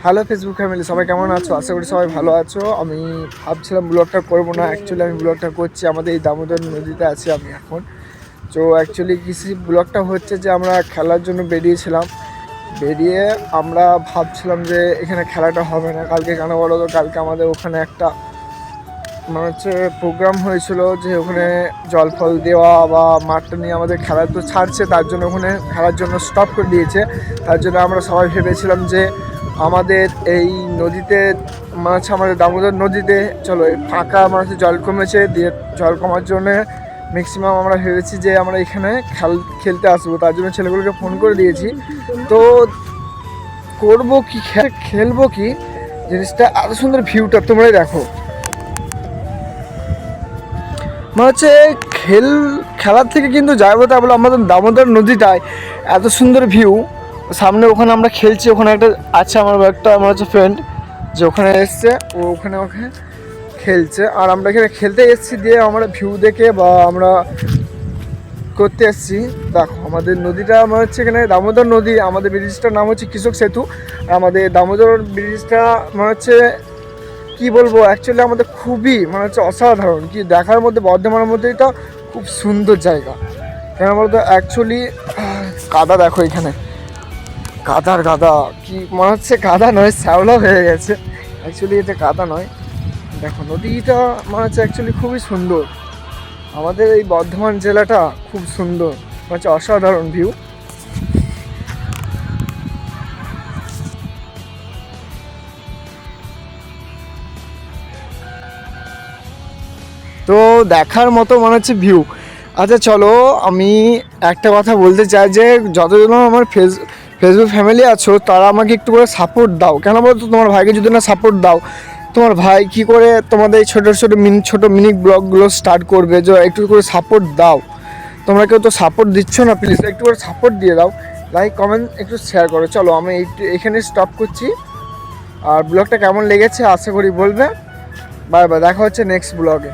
Hello Facebook family, সবাই কেমন আছো? আশা করি সবাই ভালো আছো। আমি ভাবছিলাম ব্লগটা করবো না, অ্যাকচুয়ালি আমি ব্লগটা করছি। আমাদের এই দামোদর নদীতে আছি আমি এখন। তো অ্যাকচুয়ালি কিছু ব্লগটা হচ্ছে যে আমরা খেলার জন্য বেরিয়ে আমরা ভাবছিলাম যে এখানে খেলাটা হবে না কালকে। কেন বলো তো, কালকে আমাদের ওখানে একটা প্রোগ্রাম হয়েছিল যে ওখানে জল ফল দেওয়া বা মাঠটা নিয়ে আমাদের খেলা তো ছাড়ছে, তার জন্য ওখানে খেলার জন্য স্টপ করে দিয়েছে। তার জন্য আমরা সবাই ভেবেছিলাম যে আমাদের এই নদীতে আমাদের দামোদর নদীতে চলো ফাঁকা জল কমেছে, দিয়ে জল কমার জন্য ম্যাক্সিমাম আমরা ভেবেছি যে আমরা এখানে খেলতে আসবো। তার জন্য ছেলেগুলোকে ফোন করে দিয়েছি। তো করবো কি, খেলবো কি, জিনিসটা এত সুন্দর ভিউটা তোমরাই দেখো। খেলার থেকে কিন্তু যাবো তা বলে আমাদের দামোদর নদীটায় এত সুন্দর ভিউ। সামনে ওখানে আমরা খেলছি, ওখানে একটা আছে আমার ফ্রেন্ড যে ওখানে এসছে, ও ওখানে খেলছে আর আমরা এখানে খেলতে এসেছি। দিয়ে আমরা ভিউ দেখে বা আমরা করতে এসেছি। দেখো আমাদের নদীটা এখানে দামোদর নদী, আমাদের ব্রিজটার নাম হচ্ছে কৃষক সেতু। আর আমাদের দামোদর ব্রিজটা কি বলবো, অ্যাকচুয়ালি আমাদের খুবই অসাধারণ। কি দেখার মধ্যে, বর্ধমানের মধ্যে এটা খুব সুন্দর জায়গা। কেন বলতো, অ্যাকচুয়ালি কাদা দেখো এখানে, কাদা কি কাদা নয়, শ্যাওলা হয়ে গেছে। অ্যাকচুয়ালি এটা কাদা নয়। দেখো নদীটা অ্যাকচুয়ালি খুবই সুন্দর। আমাদের এই বর্ধমান জেলাটা খুব সুন্দর, অসাধারণ ভিউ। তো দেখার মতো ভিউ। আচ্ছা চলো, আমি একটা কথা বলতে চাই যে যতজন আমার ফেসবুক ফ্যামিলি আছো তারা আমাকে একটু করে সাপোর্ট দাও। কেন বলতো, তোমার ভাইকে যদি না সাপোর্ট দাও, তোমার ভাই কি করে তোমাদের এই ছোটো মিনি ব্লগগুলো স্টার্ট করবে? যে একটু করে সাপোর্ট দাও। তোমরা কেউ তো সাপোর্ট দিচ্ছ না, প্লিজ একটু করে সাপোর্ট দিয়ে দাও। লাইক কমেন্ট একটু শেয়ার করো। চলো আমি এখানে স্টপ করছি। আর ব্লগটা কেমন লেগেছে আশা করি বলবে। বাই বাই, দেখা হচ্ছে নেক্সট ব্লগে।